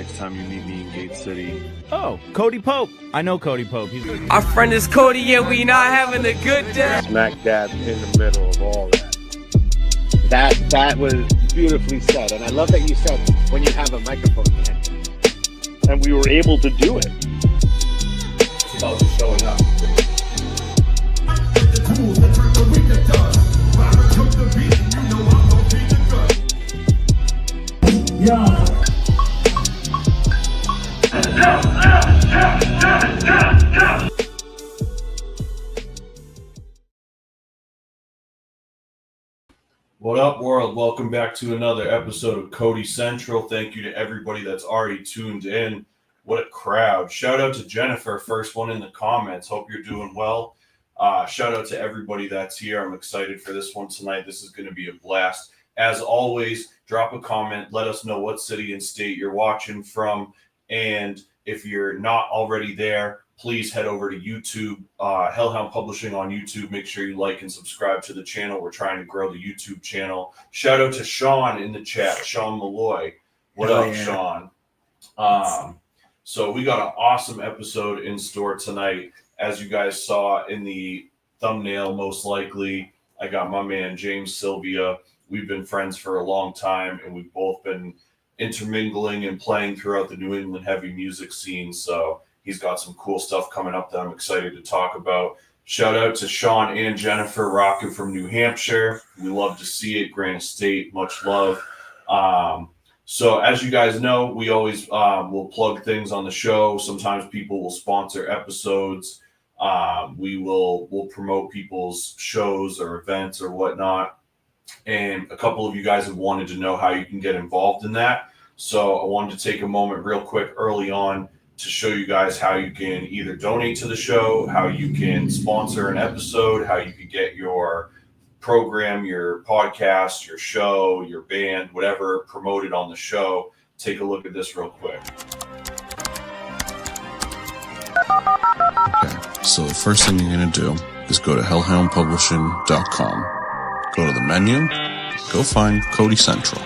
next time you meet me in Gate City. Oh, Cody Pope. I know Cody Pope. Our friend is Cody, and we not having a good day. Smack dab in the middle of all that. That was beautifully said, and I love that you said when you have a microphone in your hand. And we were able to do it. It's about just showing up. What up, world? Welcome back to another episode of Cody Central. Thank you to everybody that's already tuned in. What a crowd. Shout out to Jennifer, first one in the comments. Hope you're doing well. Shout out to everybody that's here. I'm excited for this one tonight. This is going to be a blast. As always, drop a comment. Let us know what city and state you're watching from. And if you're not already there, please head over to YouTube, Hellhound Publishing on YouTube. Make sure you like and subscribe to the channel. We're trying to grow the YouTube channel. Shout out to Sean in the chat, Sean Malloy. What up, Sean? So we got an awesome episode in store tonight. As you guys saw in the thumbnail, most likely, I got my man, James Sylvia. We've been friends for a long time, and we've both been intermingling and playing throughout the New England heavy music scene. So he's got some cool stuff coming up that I'm excited to talk about. Shout out to Sean and Jennifer rocking from New Hampshire. We love to see it. Granite State, much love. So as you guys know, we always will plug things on the show. Sometimes people will sponsor episodes. We'll promote people's shows or events or whatnot. And a couple of you guys have wanted to know how you can get involved in that. So I wanted to take a moment real quick early on to show you guys how you can either donate to the show, how you can sponsor an episode, how you can get your program, your podcast, your show, your band, whatever promoted on the show. Take a look at this real quick. Okay, so the first thing you're going to do is go to hellhoundpublishing.com. Go to the menu, go find Cody Central,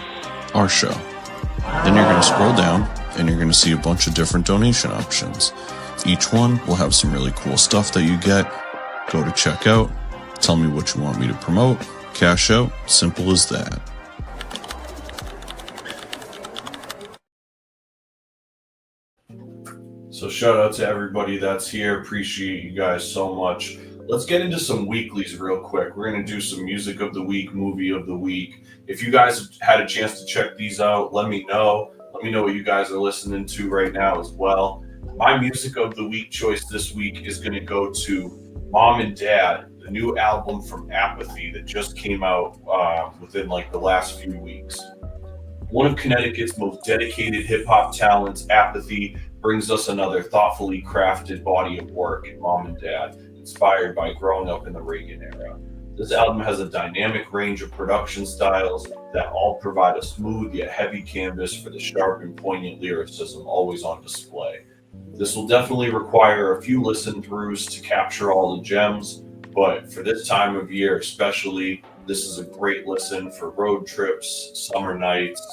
our show. Then you're going to scroll down and you're going to see a bunch of different donation options. Each one will have some really cool stuff that you get. Go to checkout, tell me what you want me to promote, cash out, simple as that. So shout out to everybody that's here. Appreciate you guys so much. Let's get into some weeklies real quick. We're going to do some music of the week, movie of the week. If you guys had a chance to check these out, let me know. Let me know what you guys are listening to right now as well. My music of the week choice this week is going to go to Mom and Dad, the new album from Apathy that just came out within like the last few weeks. One of Connecticut's most dedicated hip-hop talents, Apathy, brings us another thoughtfully crafted body of work in Mom and Dad, inspired by growing up in the Reagan era. This album has a dynamic range of production styles that all provide a smooth yet heavy canvas for the sharp and poignant lyricism always on display. This will definitely require a few listen-throughs to capture all the gems, but for this time of year especially, this is a great listen for road trips, summer nights,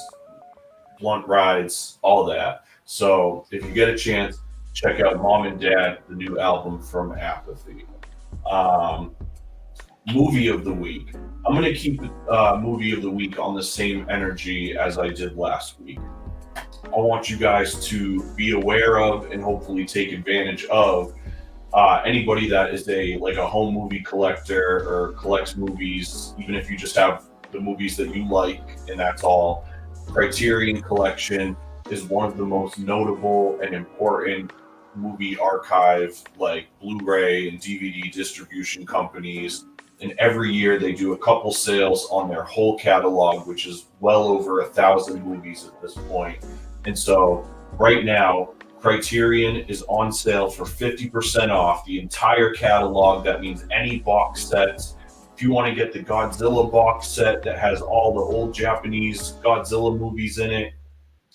blunt rides, all that. So if you get a chance, check out Mom and Dad, the new album from Apathy. Movie of the week. I'm going to keep movie of the week on the same energy as I did last week. I want you guys to be aware of and hopefully take advantage of anybody that is a home movie collector or collects movies, even if you just have the movies that you like and that's all. Criterion Collection is one of the most notable and important movie archive, like Blu-ray and DVD distribution companies. And every year they do a couple sales on their whole catalog, which is well over 1,000 movies at this point. And so right now, Criterion is on sale for 50% off the entire catalog. That means any box sets. If you want to get the Godzilla box set that has all the old Japanese Godzilla movies in it,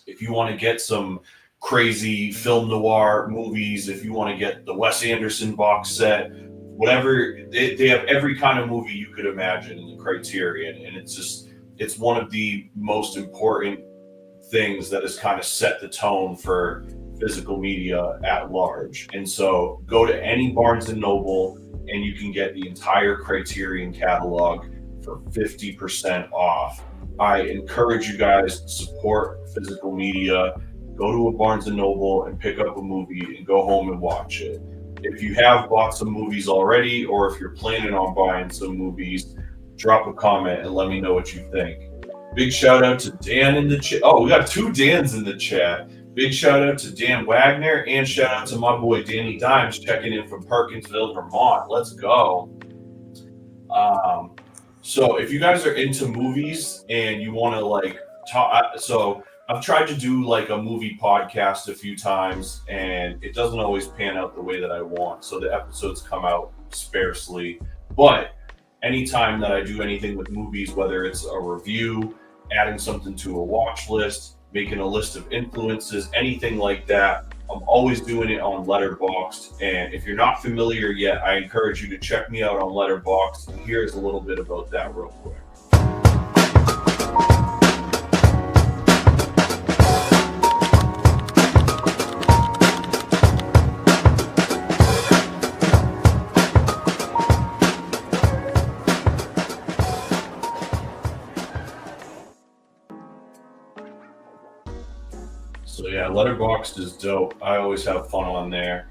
if you want to get some crazy film noir movies, if you want to get the Wes Anderson box set, whatever, they have every kind of movie you could imagine in the Criterion. And it's one of the most important things that has kind of set the tone for physical media at large. And so go to any Barnes and Noble and you can get the entire Criterion catalog for 50% off. I encourage you guys to support physical media. Go to a Barnes and Noble and pick up a movie and go home and watch it. If you have bought some movies already, or if you're planning on buying some movies, drop a comment and let me know what you think. Big shout out to Dan in the chat. Oh, we got 2 Dans in the chat. Big shout out to Dan Wagner and shout out to my boy Danny Dimes checking in from Perkinsville, Vermont. Let's go. So if you guys are into movies and you want to like talk, so I've tried to do like a movie podcast a few times and it doesn't always pan out the way that I want. So the episodes come out sparsely, but anytime that I do anything with movies, whether it's a review, adding something to a watch list, making a list of influences, anything like that, I'm always doing it on Letterboxd. And if you're not familiar yet, I encourage you to check me out on Letterboxd. And here's a little bit about that real quick. So yeah, Letterboxd is dope. I always have fun on there.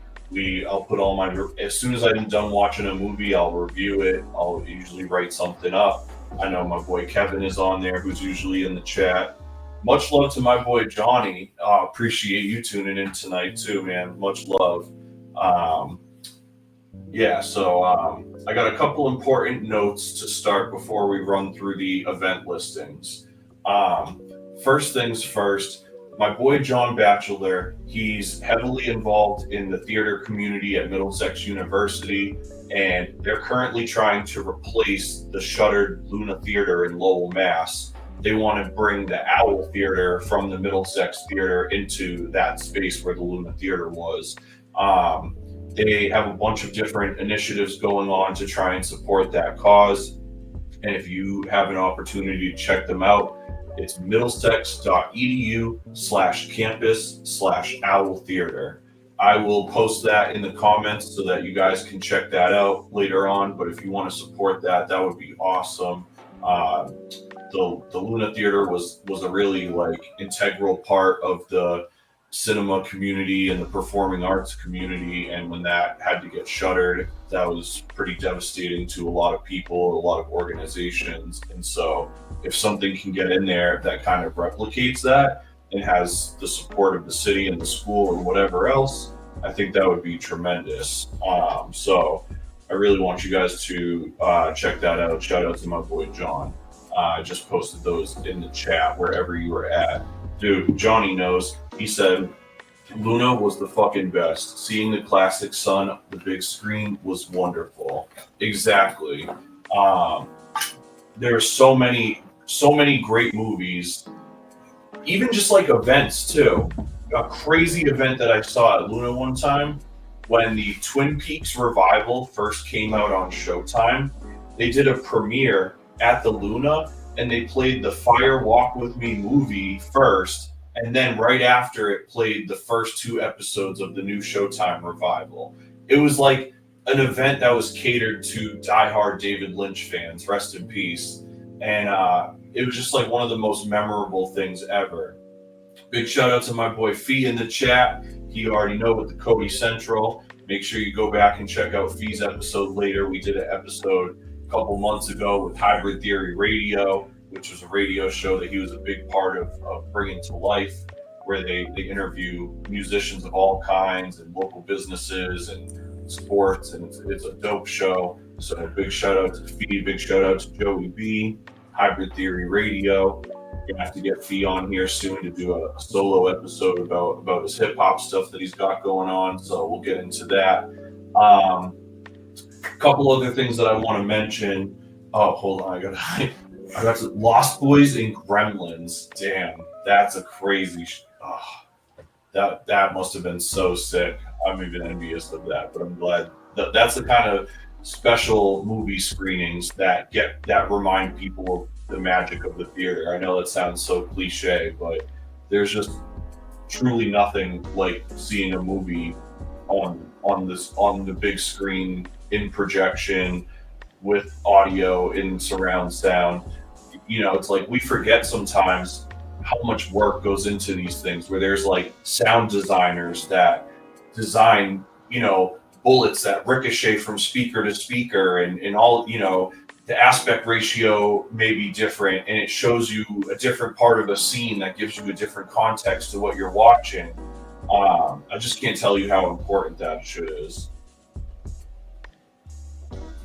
I'll put all my, as soon as I'm done watching a movie, I'll review it. I'll usually write something up. I know my boy Kevin is on there, who's usually in the chat. Much love to my boy Johnny. Appreciate you tuning in tonight too, man. Much love. I got a couple important notes to start before we run through the event listings. First things first, my boy John Batchelor, he's heavily involved in the theater community at Middlesex University, and they're currently trying to replace the shuttered Luna Theater in Lowell, Mass. They want to bring the Owl Theater from the Middlesex Theater into that space where the Luna Theater was. They have a bunch of different initiatives going on to try and support that cause. And if you have an opportunity to check them out, it's middlesex.edu/campus/Owl Theater. I will post that in the comments so that you guys can check that out later on. But if you want to support that, that would be awesome. The Luna Theater was a really like integral part of the cinema community and the performing arts community, and when that had to get shuttered, that was pretty devastating to a lot of people, a lot of organizations. And so if something can get in there that kind of replicates that and has the support of the city and the school and whatever else, I think that would be tremendous. So I really want you guys to check that out. Shout out to my boy John. I just posted those in the chat wherever you were at. Dude, Johnny knows. He said, Luna was the fucking best. Seeing the classic Sun, the big screen was wonderful. Exactly. There are so many great movies. Even just like events too. A crazy event that I saw at Luna one time, when the Twin Peaks revival first came out on Showtime, they did a premiere at the Luna, and they played the Fire Walk With Me movie first, and then right after it played the first 2 episodes of the new Showtime revival. It was like an event that was catered to diehard David Lynch fans, rest in peace. And it was just like one of the most memorable things ever. Big shout out to my boy Fee in the chat. You already know with the Cody Central. Make sure you go back and check out Fee's episode later. We did an episode a couple months ago with Hybrid Theory Radio, which was a radio show that he was a big part of bringing to life, where they interview musicians of all kinds and local businesses and sports, and it's a dope show. So big shout out to Fee, big shout out to Joey B, Hybrid Theory Radio. We're gonna have to get Fee on here soon to do a solo episode about his hip hop stuff that he's got going on. So we'll get into that. A couple other things that I want to mention. Oh, hold on, I got Lost Boys and Gremlins. Damn, that's a crazy. That must have been so sick. I'm even envious of that, but I'm glad that's the kind of special movie screenings that remind people of the magic of the theater. I know that sounds so cliche, but there's just truly nothing like seeing a movie on the big screen in projection with audio in surround sound. It's like we forget sometimes how much work goes into these things, where there's like sound designers that design, bullets that ricochet from speaker to speaker, and all, the aspect ratio may be different, and it shows you a different part of a scene that gives you a different context to what you're watching. I just can't tell you how important that shit is.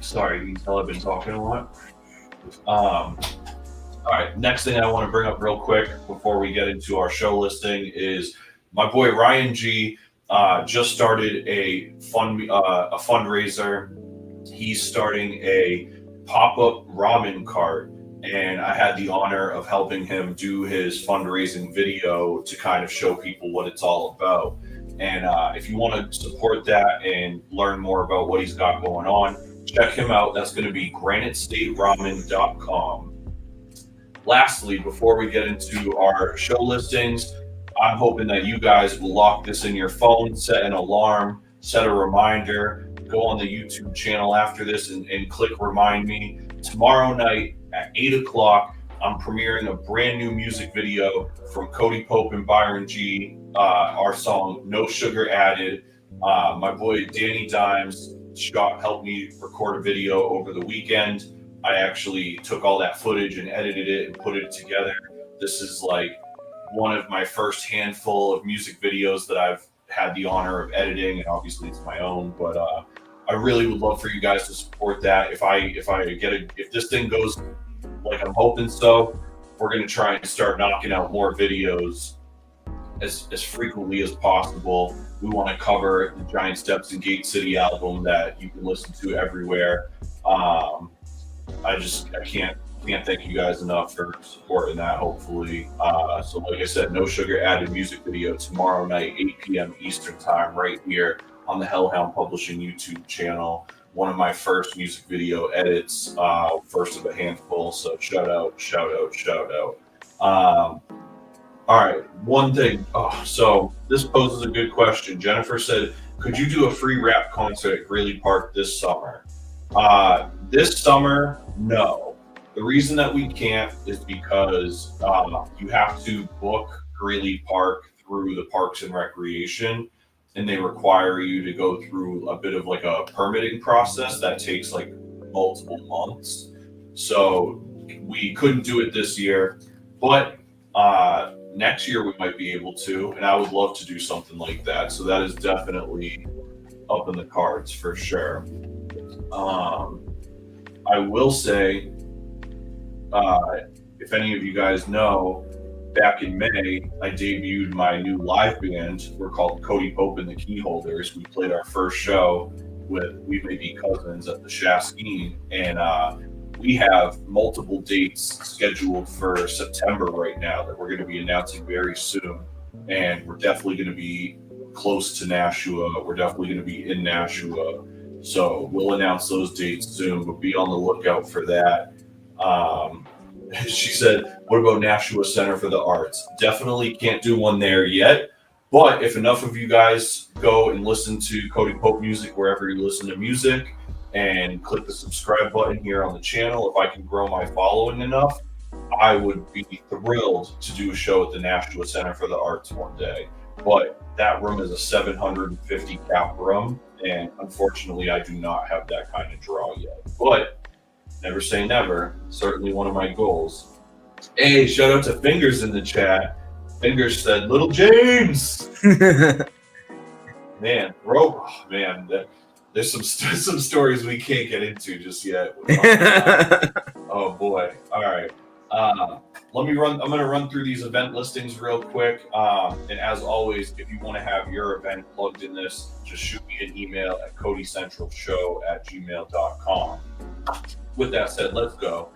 Sorry, you can tell I've been talking a lot. All right, next thing I want to bring up real quick before we get into our show listing is my boy Ryan G just started a fundraiser. He's starting a pop-up ramen cart, and I had the honor of helping him do his fundraising video to kind of show people what it's all about. And if you want to support that and learn more about what he's got going on, check him out. That's going to be granitestateRamen.com. Lastly, before we get into our show listings, I'm hoping that you guys will lock this in your phone, set an alarm, set a reminder, go on the YouTube channel after this and click remind me. Tomorrow night at 8 o'clock, I'm premiering a brand new music video from Cody Pope and Byron G, our song No Sugar Added. My boy Danny Dimes helped me record a video over the weekend. I actually took all that footage and edited it and put it together. This is like one of my first handful of music videos that I've had the honor of editing, and obviously it's my own, but I really would love for you guys to support that. If this thing goes like I'm hoping so, we're going to try and start knocking out more videos as frequently as possible. We want to cover the Giant Steps in Gate City album that you can listen to everywhere. I can't thank you guys enough for supporting that, hopefully. So like I said, No Sugar Added music video tomorrow night, 8 p.m. Eastern time, right here on the Hellhound Publishing YouTube channel. One of my first music video edits, first of a handful. So shout out. All right, one thing. So this poses a good question. Jennifer said, could you do a free rap concert at Greeley Park this summer? This summer, no. The reason that we can't is because you have to book Greeley Park through the Parks and Recreation, and they require you to go through a bit of like a permitting process that takes like multiple months. So we couldn't do it this year, but next year we might be able to, and I would love to do something like that. So that is definitely up in the cards for sure. I will say, if any of you guys know, back in May, I debuted my new live band. We're called Cody Pope and the Keyholders. We played our first show with We May Be Cousins at the Shaskeen, and we have multiple dates scheduled for September right now that we're going to be announcing very soon. And we're definitely going to be close to Nashua. We're definitely going to be in Nashua. So we'll announce those dates soon, but be on the lookout for that. She said, what about Nashua Center for the Arts? Definitely can't do one there yet. But if enough of you guys go and listen to Cody Pope music wherever you listen to music and click the subscribe button here on the channel, if I can grow my following enough, I would be thrilled to do a show at the Nashua Center for the Arts one day. But that room is a 750 cap room, and unfortunately I do not have that kind of draw yet. But never say never. Certainly one of my goals. Hey, shout out to Fingers in the chat. Fingers said, Little James! Man, bro, there's some stories we can't get into just yet. Oh boy. All right. I'm going to run through these event listings real quick. And as always, if you want to have your event plugged in this, just shoot me an email at codycentralshow@gmail.com. With that said, let's go.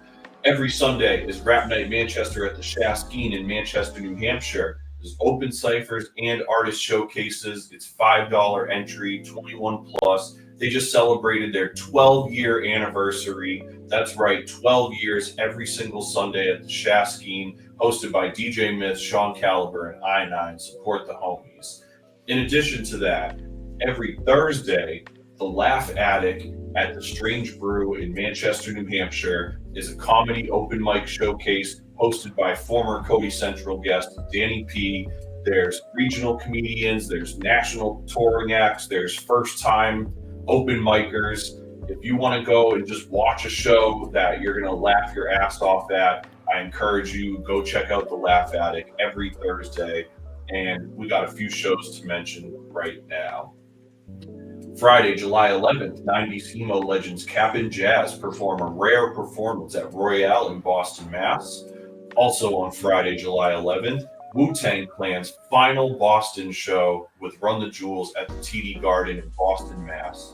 Every Sunday is Rap Night Manchester at the Shaskeen in Manchester, New Hampshire. There's open ciphers and artist showcases. It's $5 entry, 21 plus. They just celebrated their 12-year anniversary. That's right, 12 years every single Sunday at the Shaskeen, hosted by DJ Myth, Sean Caliber, and I9. Support the homies. In addition to that, every Thursday, the Laugh Attic at the Strange Brew in Manchester, New Hampshire is a comedy open mic showcase hosted by former Cody Central guest Danny P. There's regional comedians, there's national touring acts, there's first time open micers. If you want to go and just watch a show that you're going to laugh your ass off at, I encourage you, go check out the Laugh Attic every Thursday. And we got a few shows to mention right now. Friday, July 11th, 90s emo legends Cap'n Jazz perform a rare performance at Royale in Boston, Mass. Also on Friday, July 11th, Wu-Tang Clan's final Boston show with Run the Jewels at the TD Garden in Boston, Mass.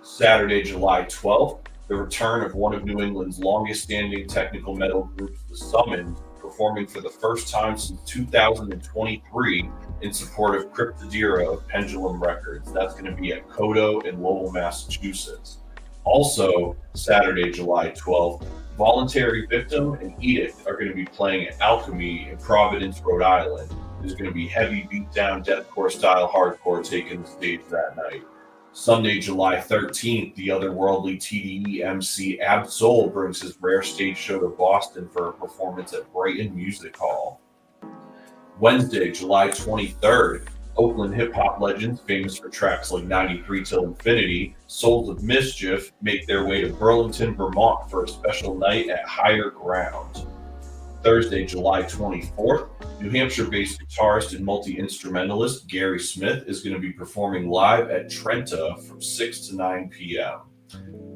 Saturday, July 12th, the return of one of New England's longest-standing technical metal groups, The Summoned, performing for the first time since 2023 in support of Cryptodira of Pendulum Records. That's going to be at Codo in Lowell, Massachusetts. Also, Saturday, July 12th, Voluntary Victim and Edict are going to be playing at Alchemy in Providence, Rhode Island. There's going to be heavy beatdown, deathcore style hardcore taking the stage that night. Sunday, July 13th, the otherworldly TDE MC Ab-Soul brings his rare stage show to Boston for a performance at Brighton Music Hall. Wednesday, July 23rd, Oakland hip-hop legends famous for tracks like 93 Till Infinity, Souls of Mischief make their way to Burlington, Vermont for a special night at Higher Ground. Thursday, July 24th, New Hampshire-based guitarist and multi-instrumentalist Gary Smith is going to be performing live at Trenta from 6 to 9 p.m.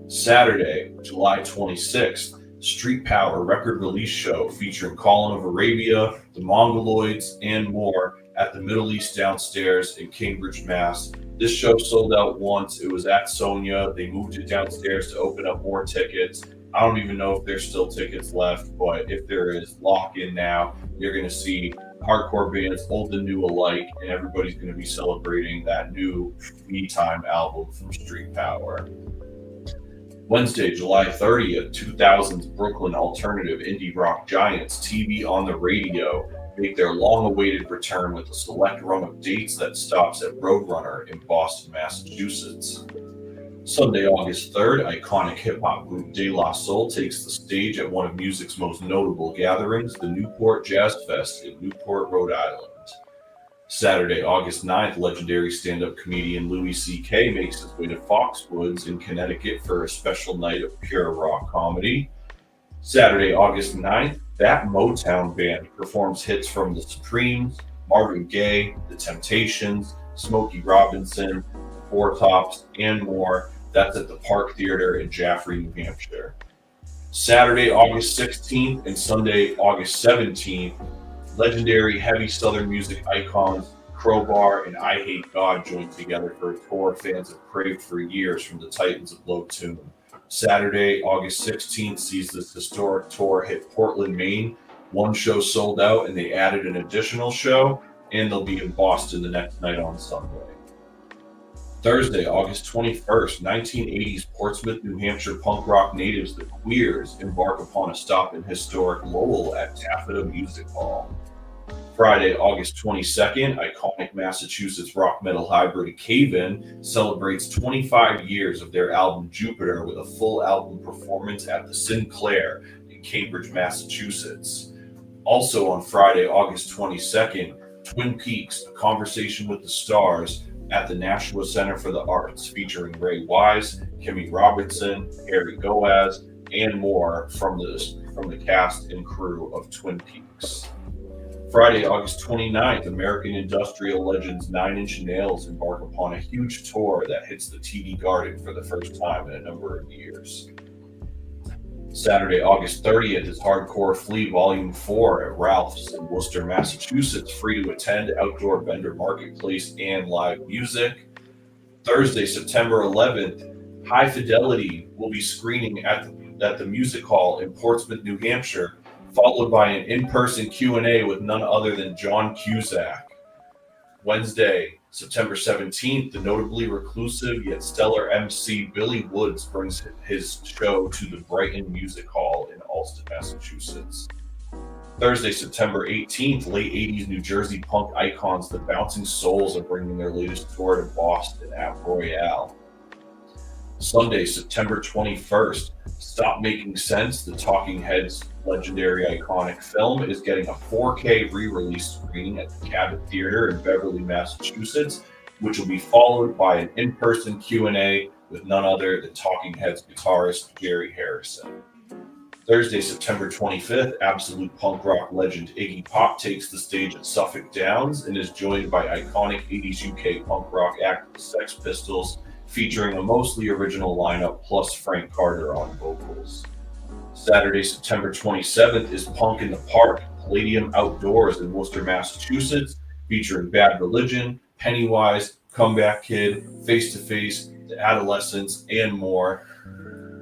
Saturday, July 26th, Street Power record release show featuring Colin of Arabia, the Mongoloids, and more at the Middle East Downstairs in Cambridge, Mass. This show sold out once. It was at Sonia. They moved it downstairs to open up more tickets. I don't even know if there's still tickets left, but if there is, lock in now. You're going to see hardcore bands, old and new alike, and everybody's going to be celebrating that new Me Time album from Street Power. Wednesday, July 30th, 2000's Brooklyn alternative indie rock giants TV on the Radio make their long-awaited return with a select run of dates that stops at Roadrunner in Boston, Massachusetts. Sunday, August 3rd, iconic hip-hop group De La Soul takes the stage at one of music's most notable gatherings, the Newport Jazz Fest in Newport, Rhode Island. Saturday, August 9th, legendary stand-up comedian Louis C.K. makes his way to Foxwoods in Connecticut for a special night of pure rock comedy. Saturday, August 9th, That Motown Band performs hits from The Supremes, Marvin Gaye, The Temptations, Smokey Robinson, Four Tops, and more. That's at the Park Theater in Jaffrey, New Hampshire. Saturday, August 16th and Sunday, August 17th, legendary heavy Southern music icons Crowbar and I Hate God joined together for a tour fans have craved for years from the Titans of Low Tune. Saturday, August 16th sees this historic tour hit Portland, Maine. One show sold out and they added an additional show, and they'll be in Boston the next night on Sunday. Thursday, August 21st, 1980s Portsmouth, New Hampshire punk rock natives The Queers embark upon a stop in historic Lowell at Taffeta Music Hall. Friday, August 22nd, iconic Massachusetts rock metal hybrid Cave-In celebrates 25 years of their album Jupiter with a full album performance at the Sinclair in Cambridge, Massachusetts. Also on Friday, August 22nd, Twin Peaks, A Conversation with the Stars at the Nashua Center for the Arts, featuring Ray Wise, Kimmy Robertson, Harry Goaz, and more from the cast and crew of Twin Peaks. Friday, August 29th, American industrial legends Nine Inch Nails embark upon a huge tour that hits the TD Garden for the first time in a number of years. Saturday, August 30th is Hardcore Flea Volume 4 at Ralph's in Worcester, Massachusetts, free to attend, outdoor vendor marketplace, and live music. Thursday, September 11th, High Fidelity will be screening at the Music Hall in Portsmouth, New Hampshire, followed by an in-person Q&A with none other than John Cusack. Wednesday, September 17th, the notably reclusive yet stellar MC Billy Woods brings his show to the Brighton Music Hall in Allston, Massachusetts. Thursday, September 18th, late 80s New Jersey punk icons The Bouncing Souls are bringing their latest tour to Boston at Royale. Sunday, September 21st, Stop Making Sense, the Talking Heads' legendary iconic film, is getting a 4K re-release screening at the Cabot Theater in Beverly, Massachusetts, which will be followed by an in-person Q&A with none other than Talking Heads guitarist Jerry Harrison. Thursday, September 25th, absolute punk rock legend Iggy Pop takes the stage at Suffolk Downs and is joined by iconic 80s UK punk rock act the Sex Pistols, featuring a mostly original lineup plus Frank Carter on vocals. Saturday, September 27th is Punk in the Park, Palladium Outdoors in Worcester, Massachusetts, featuring Bad Religion, Pennywise, Comeback Kid, Face to Face, The Adolescents, and more.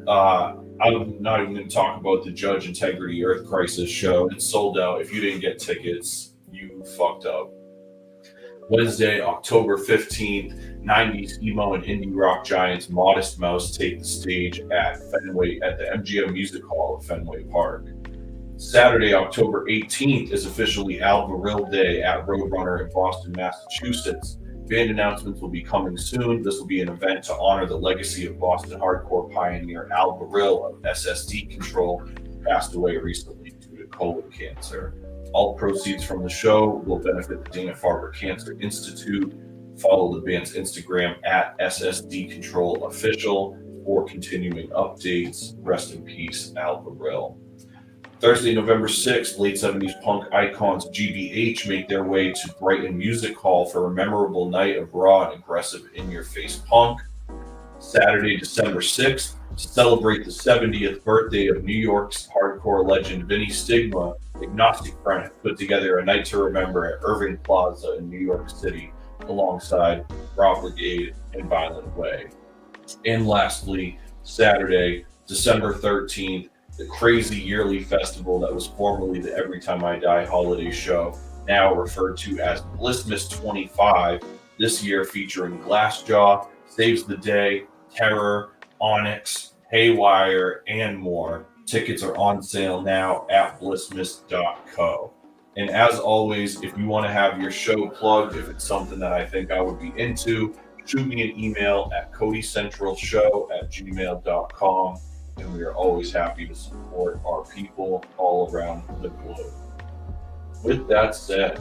I'm not even going to talk about the Judge Integrity Earth Crisis show. It's sold out. If you didn't get tickets, you fucked up. Wednesday, October 15th, 90s emo and indie rock giants Modest Mouse take the stage at the MGM Music Hall at Fenway Park. Saturday, October 18th is officially Al Baril Day at Roadrunner in Boston, Massachusetts. Band announcements will be coming soon. This will be an event to honor the legacy of Boston hardcore pioneer Al Baril of SSD Control, who passed away recently due to colon cancer. All proceeds from the show will benefit the Dana-Farber Cancer Institute. Follow the band's Instagram at SSD Control Official for continuing updates. Rest in peace, Al Baril. Thursday, November 6th, late 70s punk icons GBH make their way to Brighton Music Hall for a memorable night of raw and aggressive in-your-face punk. Saturday, December 6th, to celebrate the 70th birthday of New York's hardcore legend Vinny Stigma, Agnostic Front have put together a night to remember at Irving Plaza in New York City, alongside Raw Brigade and Violent Way. And lastly, Saturday, December 13th, the crazy yearly festival that was formerly the Every Time I Die holiday show, now referred to as Blissmas 25, this year featuring Glassjaw, Saves the Day, Terror, Onyx, Haywire, and more. Tickets are on sale now at blissmas.co. And as always, if you want to have your show plugged, if it's something that I think I would be into, shoot me an email at codycentralshow@gmail.com. And we are always happy to support our people all around the globe. With that said,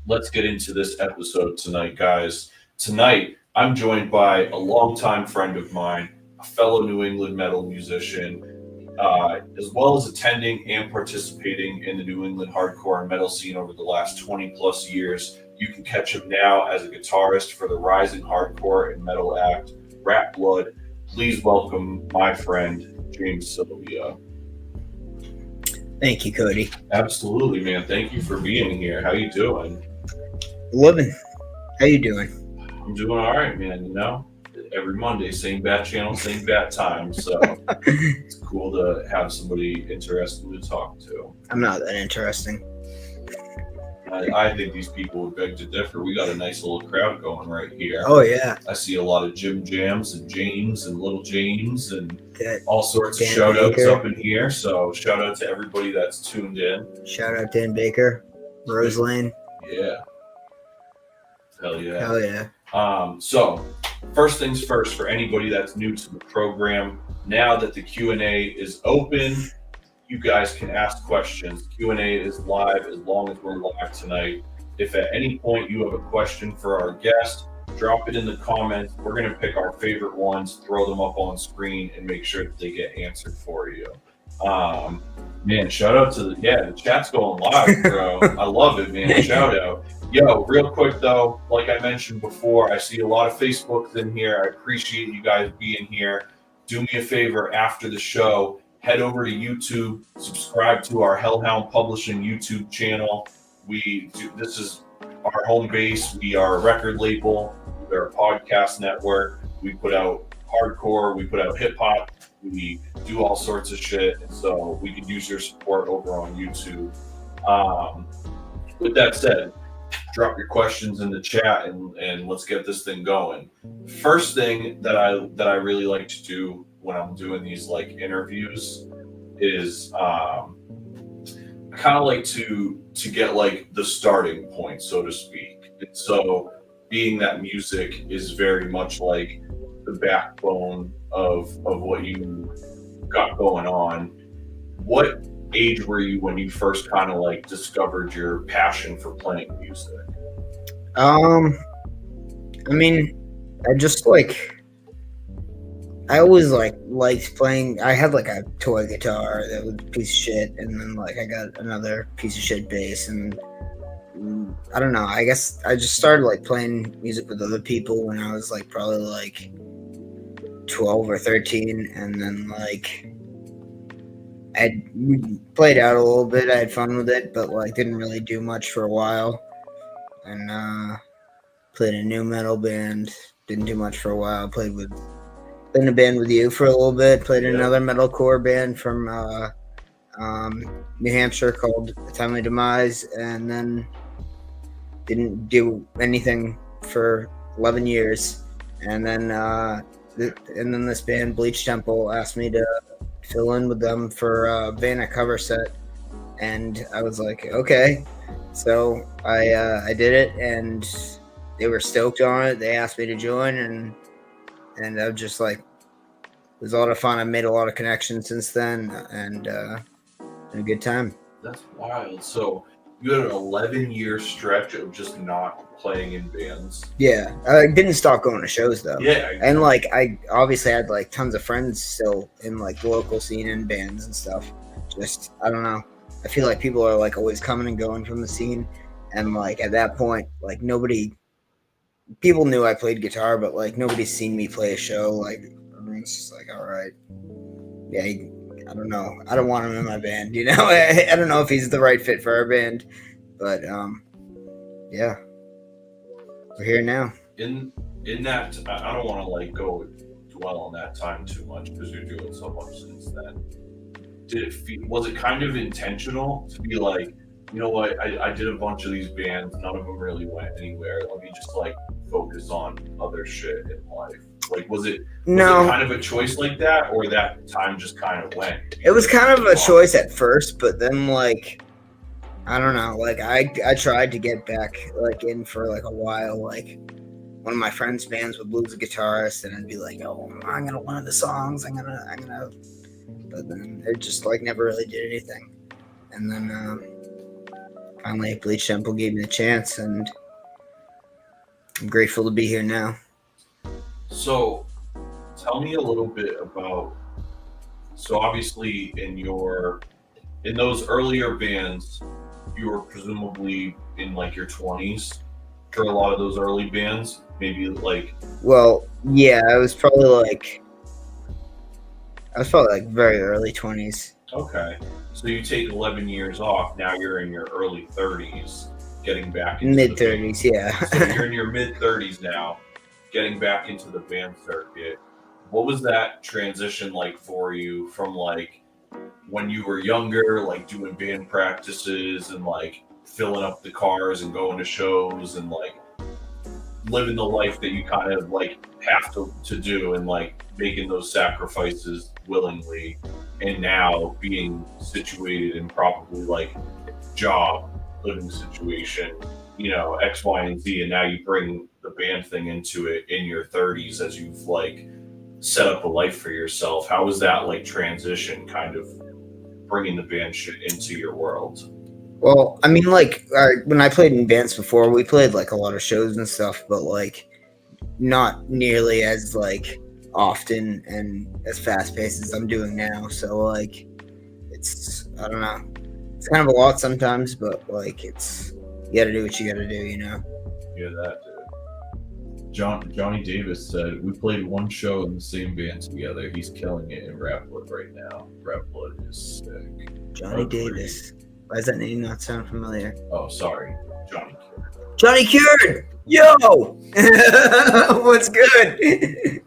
let's get into this episode tonight, guys. Tonight, I'm joined by a longtime friend of mine, a fellow New England metal musician, as well as attending and participating in the New England hardcore and metal scene over the last 20 plus years. You can catch him now as a guitarist for the rising hardcore and metal act Ratblood. Please welcome my friend, James Sylvia. Thank you, Cody. Absolutely, man. Thank you for being here. How you doing? Living. How you doing? I'm doing all right, man. You know, every Monday, same bat channel, same bat time. So it's cool to have somebody interesting to talk to. I'm not that interesting. I think these people would beg to differ. We got a nice little crowd going right here. Oh, yeah. I see a lot of Jim Jams and James and Little James and That all sorts of Dan shout outs Baker. up in here. So shout out to everybody that's tuned in. Shout out Dan Baker, Rose Lane. Yeah. Hell yeah. Hell yeah. So first things first, for anybody that's new to the program, now that the Q&A is open, you guys can ask questions. Q&A is live as long as we're live tonight. If at any point you have a question for our guest, drop it in the comments. We're going to pick our favorite ones, throw them up on screen, and make sure that they get answered for you. Man, shout out to the chat's going live, bro. I love it, man. Shout out. Yo, real quick though, like I mentioned before, I see a lot of Facebooks in here. I appreciate you guys being here. Do me a favor after the show, head over to YouTube, subscribe to our Hellhound Publishing YouTube channel. This is our home base. We are a record label. We're a podcast network. We put out hardcore. We put out hip hop. We do all sorts of shit. And so we could use your support over on YouTube. With that said, drop your questions in the chat and let's get this thing going. First thing that I really like to do when I'm doing these like interviews is I kind of like to get like the starting point, so to speak. And so being that music is very much like the backbone of what you got going on. What age were you when you first kind of like discovered your passion for playing music? I mean, I always liked playing. I had like a toy guitar that was a piece of shit, and then like I got another piece of shit bass, and I don't know. I guess I just started like playing music with other people when I was like probably like 12 or 13, and then like I played out a little bit. I had fun with it, but like didn't really do much for a while. And played in a new metal band. Didn't do much for a while. Played in a band with you for a little bit. Played in another metalcore band from New Hampshire called Timely Demise, and then didn't do anything for 11 years. And then this band Bleach Temple asked me to fill in with them for a Vanna cover set, and I was like, okay. So I did it, and they were stoked on it. They asked me to join, and I was just like, it was a lot of fun. I made a lot of connections since then, and had a good time. That's wild. So you had an 11-year stretch of just not playing in bands. Yeah, I didn't stop going to shows though. Yeah, and like I obviously had like tons of friends still in like the local scene and bands and stuff. Just I don't know. I feel like people are like always coming and going from the scene, and like at that point, like people knew I played guitar, but like nobody's seen me play a show. Like everyone's just like, all right, yeah, I don't know. I don't want him in my band, you know. I don't know if he's the right fit for our band, but yeah, we're here now. In that, I don't want to like dwell on that time too much because you're doing so much since then. Was it kind of intentional to be like, you know what, I did a bunch of these bands, none of them really went anywhere. Let me just like focus on other shit in life. Like, was it kind of a choice like that, or that time just kind of went? It was kind of a choice at first, but then like, I don't know, like I tried to get back like in for like a while. Like one of my friends' bands would lose a guitarist, and I'd be like, oh, I'm gonna learn the songs. I'm gonna. But then it just like never really did anything. And then finally Bleach Temple gave me the chance, and I'm grateful to be here now. So tell me a little bit about, so obviously in those earlier bands, you were presumably in like your 20s for a lot of those early bands, maybe like. Well, yeah, I was probably like very early 20s. Okay. So you take 11 years off, now you're in your early 30s, getting back into mid-30s, yeah. So you're in your mid-30s now, getting back into the band circuit. What was that transition like for you from like when you were younger, like doing band practices and like filling up the cars and going to shows and like living the life that you kind of like have to do and like making those sacrifices willingly, and now being situated in probably like job, living situation, you know, X, Y, and Z, and now you bring the band thing into it in your 30s as you've like set up a life for yourself. How was that like transition, kind of bringing the band shit into your world? Well, I mean, like when I played in bands before, we played like a lot of shows and stuff, but like not nearly as like often and as fast paced as I'm doing now. So like it's, I don't know, it's kind of a lot sometimes, but like it's, you gotta do what you gotta do, you know. Yeah, that dude. Johnny Davis said we played one show in the same band together. He's killing it in Ratblood right now. Ratblood is sick. Johnny Davis. Why does that name not sound familiar? Oh, sorry, Johnny Cured. Johnny Cured! Yo! What's good?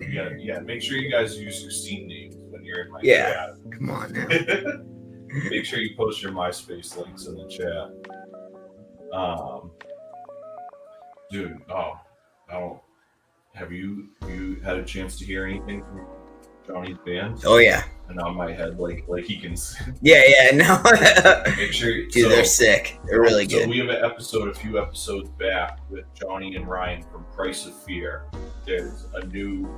Yeah, make sure you guys use your scene names when you're in my chat. chat. Come on now. Make sure you post your MySpace links in the chat. Dude, now, have you had a chance to hear anything from Johnny's band? Oh yeah. And on my head, like he can. Yeah, no. Make sure, dude, they're sick. They're really good. So we have a few episodes back with Johnny and Ryan from Price of Fear. There's a new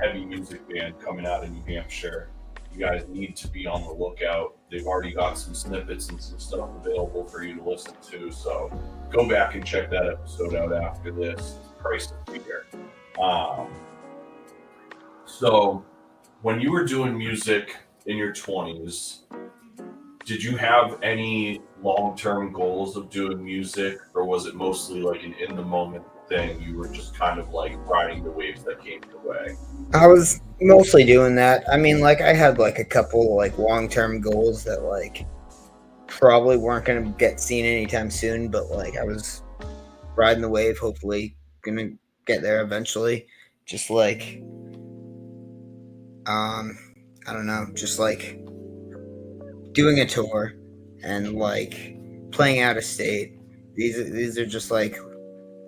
heavy music band coming out of New Hampshire. You guys need to be on the lookout. They've already got some snippets and some stuff available for you to listen to. So go back and check that episode out after this. Price of Fear. So when you were doing music in your 20s, did you have any long-term goals of doing music, or was it mostly like an in-the-moment thing? You were just kind of like riding the waves that came your way? I was mostly doing that. I mean, like, I had like a couple like long-term goals that like probably weren't going to get seen anytime soon, but like I was riding the wave, hopefully gonna get there eventually. Just like I don't know, just like doing a tour and like playing out of state. These are just like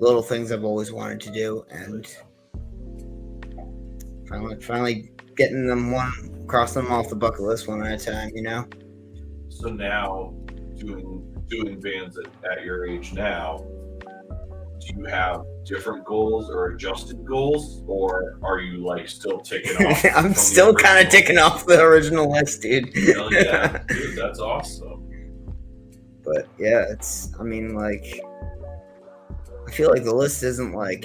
little things I've always wanted to do, and finally getting them crossing them off the bucket list one at a time, you know. So now doing bands at your age now, do you have different goals or adjusted goals, or are you like still ticking off? I'm still kind of ticking off the original list, dude. Hell yeah, dude, that's awesome. But yeah, I mean, like, I feel like the list isn't like,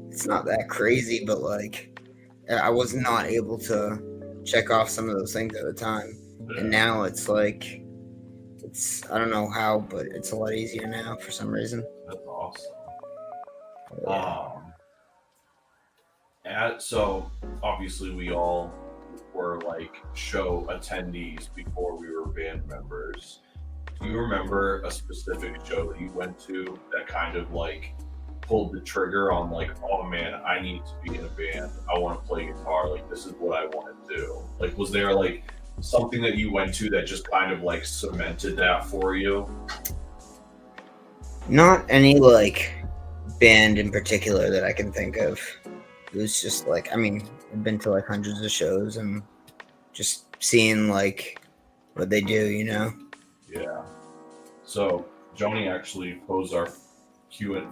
it's not that crazy, but like, I was not able to check off some of those things at the time. Yeah. And now it's like, I don't know how, but it's a lot easier now for some reason. That's awesome. Yeah. So obviously we all were like show attendees before we were band members. Do you remember a specific show that you went to that kind of like pulled the trigger on like, oh man, I need to be in a band, I want to play guitar, like this is what I want to do? Like, was there like something that you went to that just kind of like cemented that for you? Not any like band in particular that I can think of. It was just like, I mean, I've been to like hundreds of shows and just seeing like what they do, you know? Yeah. So Johnny actually posed our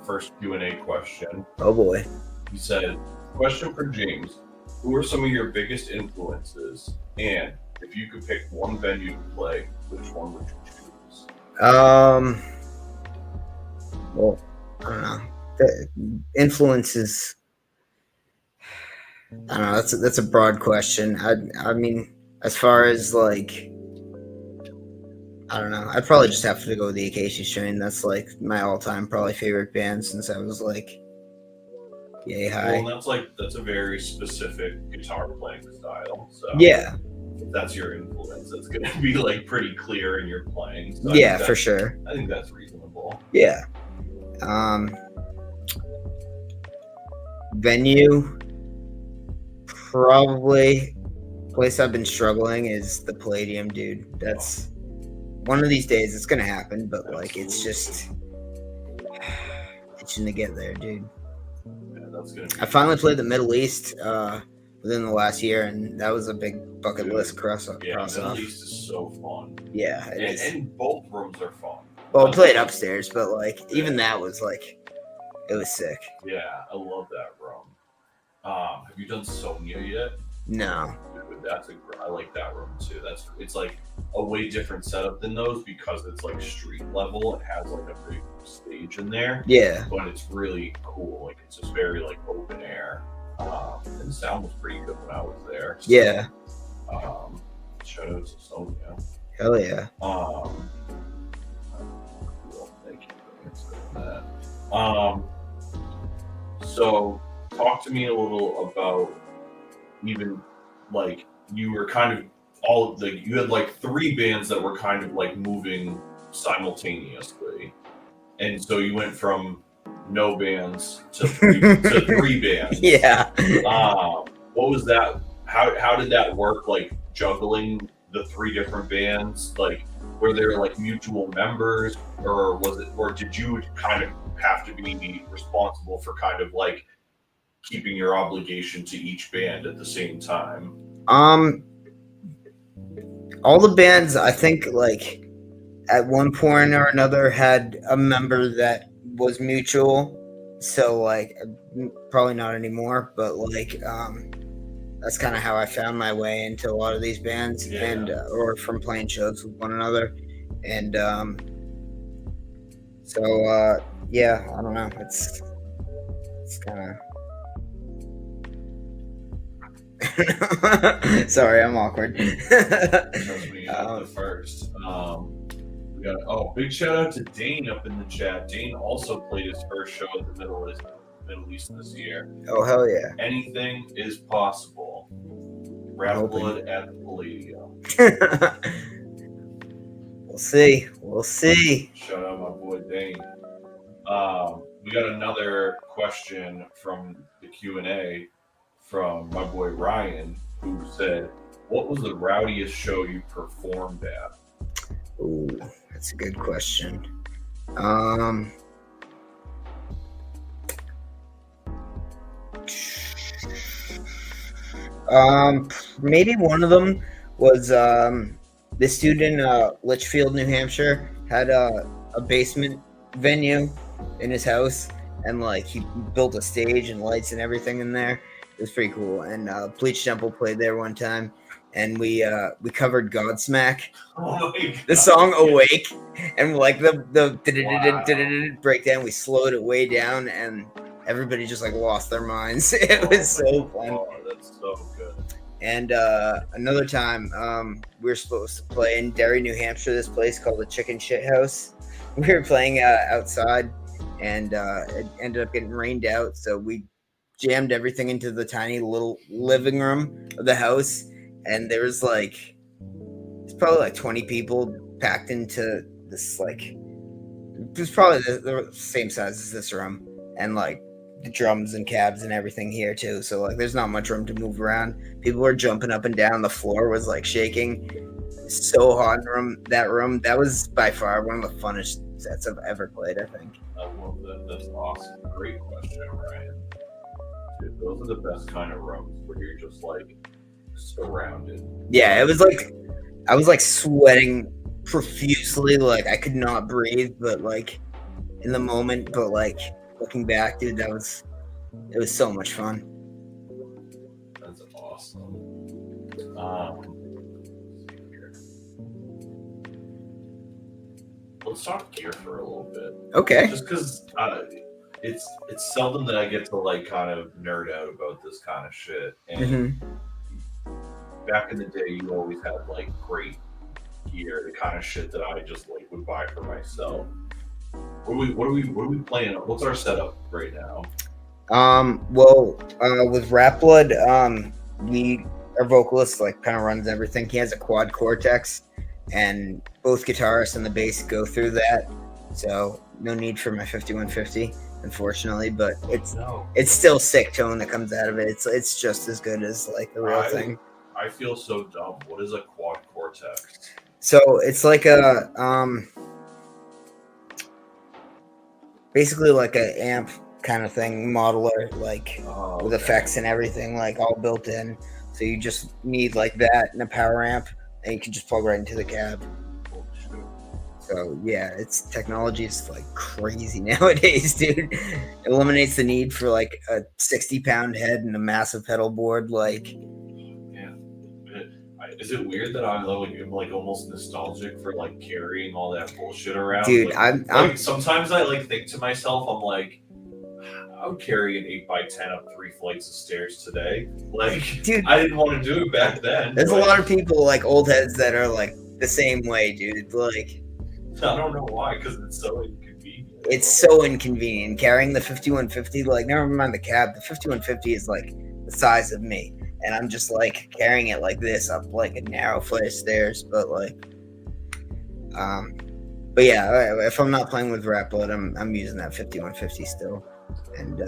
first Q&A question. Oh boy. He said, question for James, who are some of your biggest influences? And if you could pick one venue to play, which one would you choose? Well, I don't know. The influences, I don't know, that's a broad question. I mean, as far as like, I don't know, I'd probably just have to go with the Acacia Strain. That's like my all-time probably favorite band since I was like yay high. Well, that's a very specific guitar playing style. So Yeah. if that's your influence, it's going to be like pretty clear in your playing. So Yeah, for sure. I think that's reasonable. Yeah. Venue, probably place I've been struggling is the Palladium, dude. That's one of these days it's gonna happen, but like it's just itching to get there, dude. Yeah, that's gonna be I finally played the Middle East within the last year, and that was a big bucket list cross off. Yeah, Middle East is so fun. Yeah, it is. And both rooms are fun. Well, I played upstairs, but like even that was like, it was sick. Yeah, I love that room. Have you done Sonia yet? No. Dude, I like that room too. It's like a way different setup than those because it's like street level. It has like a big stage in there. Yeah. But it's really cool. Like it's just very like open air. And the sound was pretty good when I was there. So, Yeah. Shout out to Sonia. Hell yeah. Cool. Thank you for answering that. So talk to me a little about even like you were kind of you had like three bands that were kind of like moving simultaneously, and so you went from no bands to three bands. Yeah. What was that? How did that work? Like juggling the three different bands, like were there like mutual members, or was it, or did you kind of have to be responsible for kind of like keeping your obligation to each band at the same time? All the bands, I think, like at one point or another had a member that was mutual. So like, probably not anymore, but like, that's kind of how I found my way into a lot of these bands, and or from playing shows with one another, and yeah, I don't know. It's kind of. Sorry, I'm awkward. The first. We got big shout out to Dane up in the chat. Dane also played his first show at the Middle East this year. Oh hell yeah! Anything is possible. Ratblood at the Palladium. We'll see. We'll see. Shout out my boy Dane. We got another question from the Q&A from my boy Ryan, who said, "What was the rowdiest show you performed at?" Ooh, that's a good question. Maybe one of them was this dude in Litchfield, New Hampshire, had a basement venue in his house, and like he built a stage and lights and everything in there. It was pretty cool. And Bleach Temple played there one time, and we covered Godsmack, the song "Awake," and like the breakdown, we slowed it way down, and everybody just like lost their minds. It was so fun. Oh, that's so good. And another time, we were supposed to play in Derry, New Hampshire, this place called the Chicken Shit House. We were playing outside, and it ended up getting rained out, so we jammed everything into the tiny little living room of the house, and there was like, it's probably like 20 people packed into this, like, it was probably the same size as this room, and like the drums and cabs and everything here too, so like there's not much room to move around. People were jumping up and down, the floor was like shaking. So hot in that room. That was by far one of the funnest sets I've ever played, I think. I love that. That's awesome. Great question, Ryan. Dude, those are the best kind of rooms where you're just like surrounded. Yeah, it was like I was like sweating profusely, like I could not breathe, but like in the moment, but like looking back, dude, it was so much fun. That's awesome. Let's talk gear for a little bit. Okay. Just because it's seldom that I get to like kind of nerd out about this kind of shit. And back in the day, you always had like great gear, the kind of shit that I just like would buy for myself. What are we playing? What's our setup right now? With Ratblood, our vocalist like kind of runs everything. He has a quad Cortex, and both guitarists and the bass go through that. So no need for my 5150, unfortunately, but it's still sick tone that comes out of it. It's just as good as like the real thing. I feel so dumb. What is a quad Cortex? So it's like a basically like a amp kind of thing, modeler, like with effects and everything, like all built in. So you just need like that and a power amp, and you can just plug right into the cab. So yeah, it's technology is like crazy nowadays, dude. It eliminates the need for like a 60-pound head and a massive pedal board. Like, yeah, is it weird that I'm like almost nostalgic for like carrying all that bullshit around? Dude, like, I'm sometimes I like think to myself, I'm like, I would carry an 8x10 up 3 flights of stairs today. Like, dude, I didn't want to do it back then. There's a lot of people like old heads that are like the same way, dude. Like, I don't know why, because it's so inconvenient. It's so inconvenient carrying the 5150. Like, never mind the cab. The 5150 is like the size of me, and I'm just like carrying it like this up like a narrow flight of stairs. But like, but yeah, if I'm not playing with Ratblood, I'm using that 5150 still. And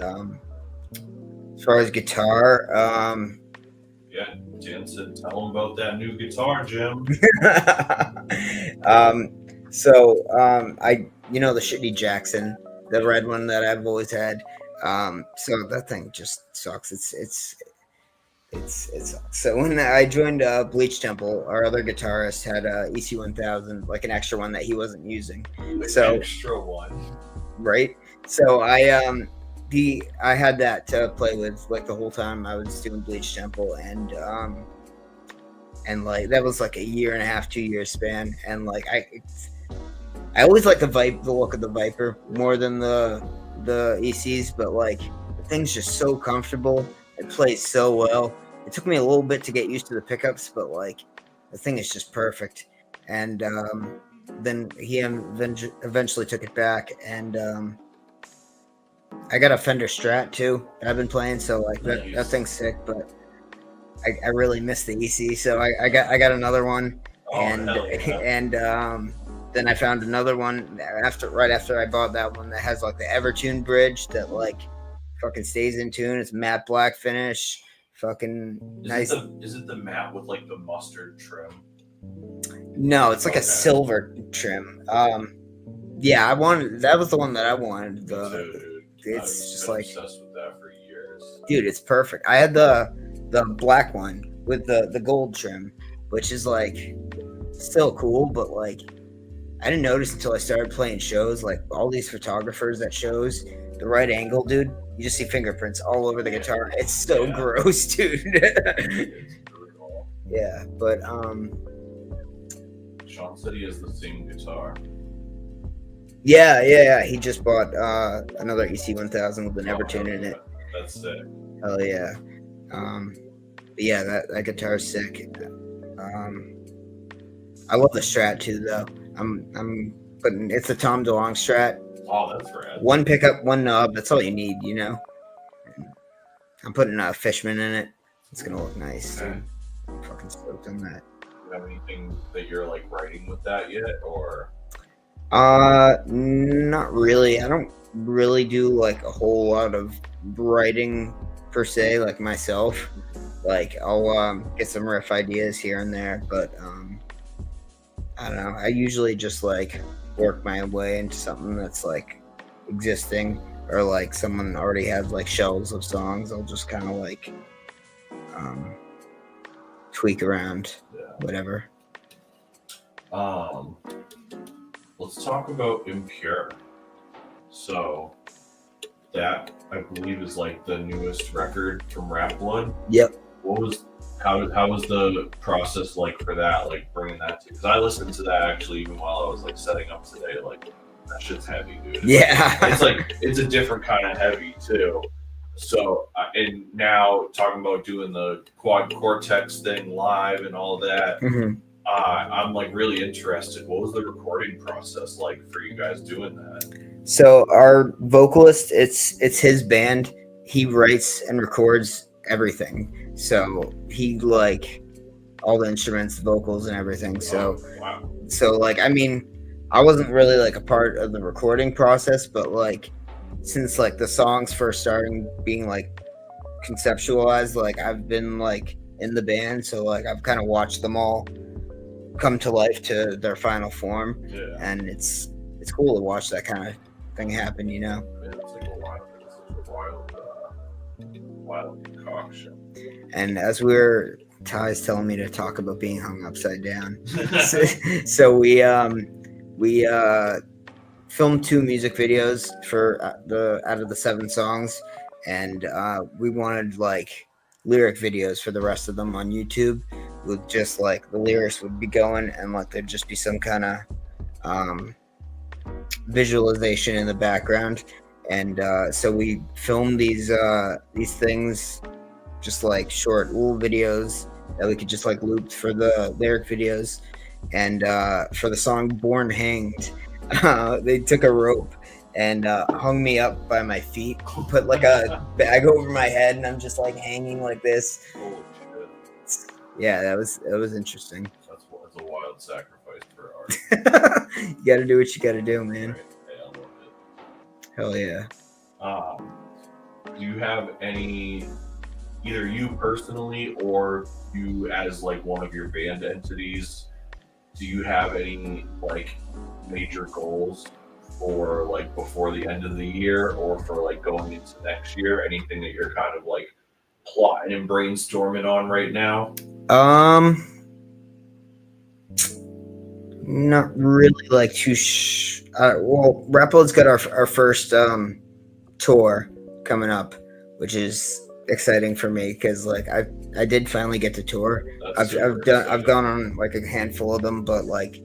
as far as guitar, Yeah, Jansen, tell him about that new guitar, Jim. I the shitty Jackson, the red one that I've always had. So that thing just sucks. It sucks. So when I joined Bleach Temple, our other guitarist had a EC1000, like an extra one that he wasn't using. So Extra one. right. So I had that to play with like the whole time I was doing Bleach Temple, and like that was like a year and a half, 2 year span, and like I always like the look of the Viper more than the ECs, but like the thing's just so comfortable. It plays so well. It took me a little bit to get used to the pickups, but like the thing is just perfect. And then he eventually took it back, and I got a Fender Strat too that I've been playing, so like that thing's sick. But I really miss the EC, so I got another one, and then I found another one right after I bought that one that has like the Evertune bridge that like fucking stays in tune. It's matte black finish, fucking nice. Is it the matte with like the mustard trim? No, it's like a silver trim. Yeah, that was the one that I wanted. It's just like obsessed with that for years. Dude, it's perfect. I had the black one with the gold trim, which is like still cool, but like I didn't notice until I started playing shows. Like all these photographers at shows, the right angle, dude, you just see fingerprints all over the guitar. It's so gross, dude. It's brutal. Yeah, but Sean said he has the same guitar. Yeah. He just bought another EC1000 with an Evertune in it. That's sick. Oh yeah. But yeah, that guitar's sick. I love the Strat too, though. But it's a Tom DeLonge Strat. Oh, that's rad. One pickup, one knob. That's all you need, you know. And I'm putting a Fishman in it. It's gonna look nice. Okay. I'm fucking stoked on that. Do you have anything that you're like writing with that yet, or? Not really. I don't really do like a whole lot of writing per se, like myself. Like I'll get some riff ideas here and there, but I don't know. I usually just like work my way into something that's like existing, or like someone already has like shelves of songs. I'll just kind of like tweak around, whatever. Let's talk about Impure. So that I believe is like the newest record from Ratblood. Yep. How was the process like for that? Like bringing that to, because I listened to that actually even while I was like setting up today. Like that shit's heavy, dude. It's a different kind of heavy too. So and now talking about doing the quad cortex thing live and all that. Mm-hmm. I'm like really interested. What was the recording process like for you guys doing that? So our vocalist, it's his band. He writes and records everything. So he like all the instruments, vocals, and everything. So wow. So like I mean, I wasn't really like a part of the recording process, but like since like the songs first starting being like conceptualized, like I've been like in the band, so like I've kind of watched them all come to life to their final form, and it's cool to watch that kind of thing happen, you know. Yeah, it's like a wild concoction. And as Ty's telling me to talk about being hung upside down, so we filmed 2 music videos for out of the 7 songs, and we wanted like lyric videos for the rest of them on YouTube, with just like the lyrics would be going, and like there'd just be some kind of visualization in the background. And so we filmed these things, just like short little videos that we could just like loop for the lyric videos. And for the song Born Hanged, they took a rope and hung me up by my feet, put like a bag over my head, and I'm just like hanging like this. Holy shit. Yeah, it was interesting. That's a wild sacrifice for art. You gotta do what you gotta do, man. Right. Yeah, I love it. Hell yeah. Do you have any either you personally or you as like one of your band entities, do you have any like major goals for like before the end of the year or for like going into next year? Anything that you're kind of like plotting and brainstorming on right now? Not really like too. Well, Ratblood's got our first tour coming up, which is exciting for me because like I did finally get to tour. I've gone on like a handful of them, but like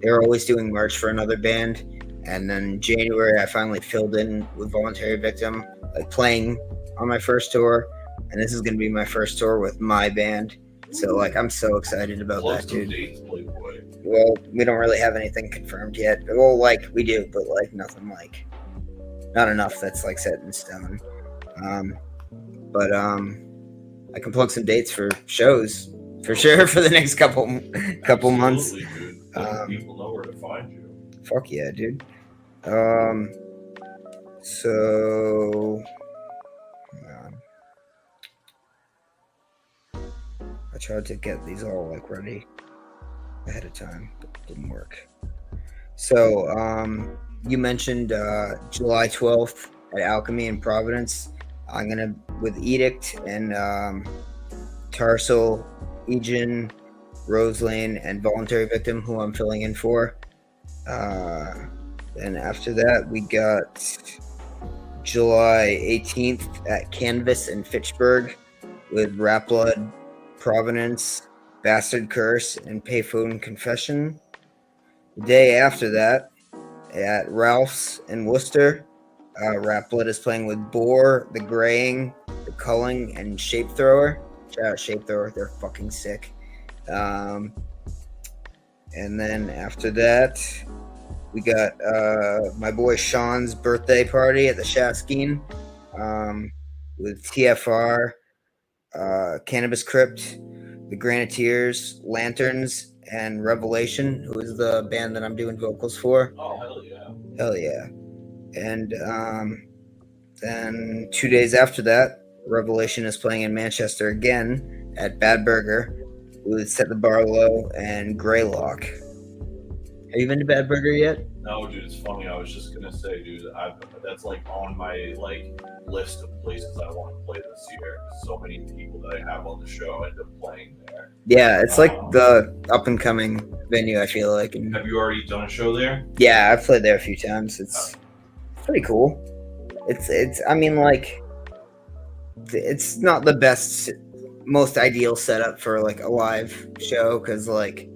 they're always doing merch for another band. And then January, I finally filled in with Voluntary Victim, like playing on my first tour, and this is going to be my first tour with my band. So like I'm so excited about that, dude. Dates, Playboy. Well, we don't really have anything confirmed yet. Well, like we do, but like nothing like not enough that's like set in stone. But I can plug some dates for shows for sure for the next couple months. Dude. Let people know where to find you. Fuck yeah, dude. So I tried to get these all like ready ahead of time, but it didn't work. So you mentioned July 12th at Alchemy in Providence. I'm gonna with Edict and Tarsal, Egen, Rose Lane, and Voluntary Victim, who I'm filling in for. Then after that, we got July 18th at Canvas in Fitchburg with Ratblood, Providence, Bastard Curse, and Payphone Confession. The day after that, at Ralph's in Worcester, Ratblood is playing with Boar, The Graying, The Culling, and Shape Thrower. Shout out Shape Thrower, they're fucking sick. And then after that, we got my boy Sean's birthday party at the Shaskeen with TFR, Cannabis Crypt, The Graniteers, Lanterns, and Revelation, who is the band that I'm doing vocals for. Oh, hell yeah. Hell yeah. And then 2 days after that, Revelation is playing in Manchester again at Bad Burger with Set the Bar Low and Greylock. Have you been to Bad Burger yet? No, dude, it's funny. I was just gonna say, dude, that's like on my like list of places I want to play this year. So many people that I have on the show end up playing there. Yeah, it's like the up and coming venue, I feel like. And have you already done a show there? yeah, I've played there a few times. It's pretty cool. It's I mean, like, it's not the best, most ideal setup for like a live show because like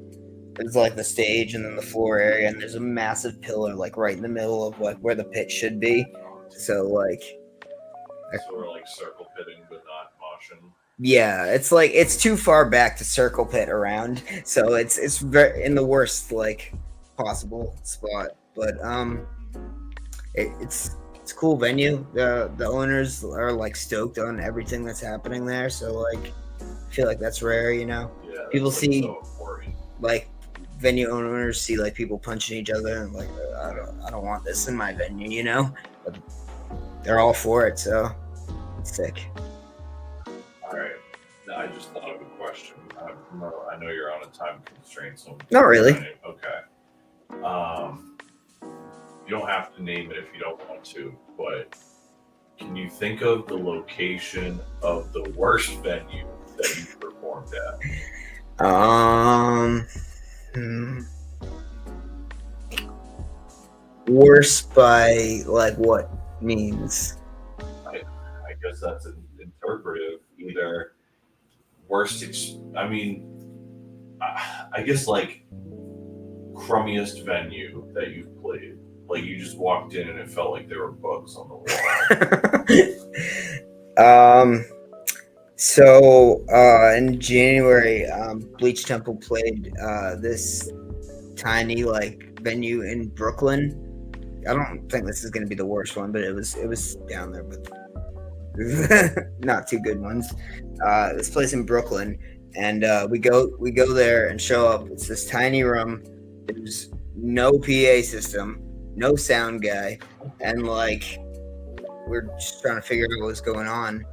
there's like the stage and then the floor area, and there's a massive pillar like right in the middle of like where the pit should be. So like, so we're like circle pitting but not moshing. yeah, it's like it's too far back to circle pit around, so it's very in the worst like possible spot. But it's a cool venue. The owners are like stoked on everything that's happening there, so like I feel like that's rare, you know. Yeah, people like see so important. Like venue owners see like people punching each other and like I don't want this in my venue, you know. But they're all for it, so it's sick. All right, now, I just thought of a question. I know you're on a time constraint, so Not really. Okay. You don't have to name it if you don't want to, but can you think of the location of the worst venue that you performed at? Worse by like what means? I guess that's interpretive. Either worst, I guess like crummiest venue that you've played. Like you just walked in and it felt like there were bugs on the wall. So in January, Bleach Temple played this tiny like venue in Brooklyn. I don't think this is going to be the worst one, but it was down there with not too good ones. This place in Brooklyn, and we go there and show up. It's this tiny room. There's no PA system, no sound guy, and like we're just trying to figure out what's going on.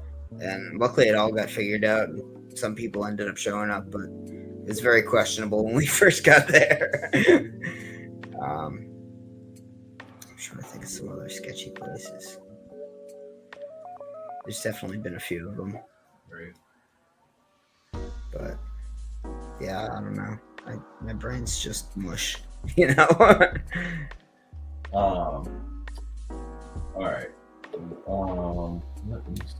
And luckily, it all got figured out. Some people ended up showing up, but it was very questionable when we first got there. I'm trying to think of some other sketchy places. There's definitely been a few of them. Right. But yeah, I don't know. My brain's just mush, you know. All right. Let me see.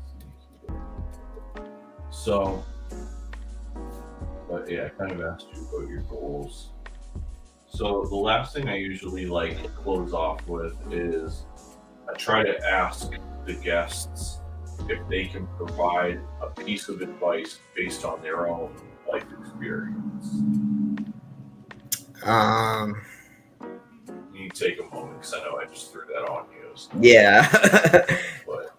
So, but yeah, I kind of asked you about your goals. So the last thing I usually like to close off with is I try to ask the guests if they can provide a piece of advice based on their own life experience. You take a moment because I know I just threw that on you. So. Yeah. But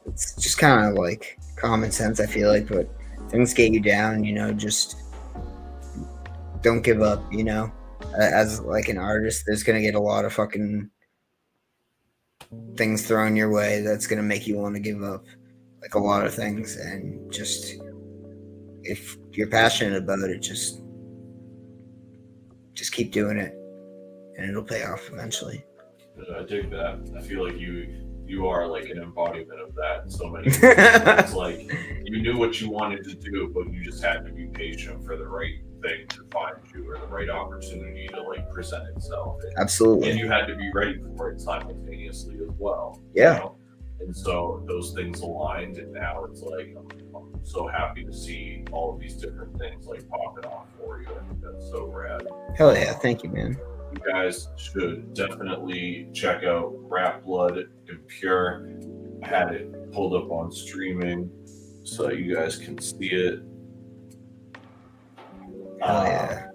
it's just kind of like common sense, I feel like, but things get you down, you know, just don't give up, you know. As like an artist, there's gonna get a lot of fucking things thrown your way that's gonna make you want to give up, like a lot of things. And just if you're passionate about it, just keep doing it, and it'll pay off eventually. I dig that. I feel like you are like an embodiment of that in so many ways. It's like you knew what you wanted to do, but you just had to be patient for the right thing to find you or the right opportunity to like present itself. Absolutely. And you had to be ready for it simultaneously as well. Yeah. You know? And so those things aligned, and now it's like I'm so happy to see all of these different things like popping off for you. I think that's so rad. Hell yeah, thank you, man. You guys should definitely check out Ratblood and Pure. I had it pulled up on streaming so that you guys can see it. Hell yeah.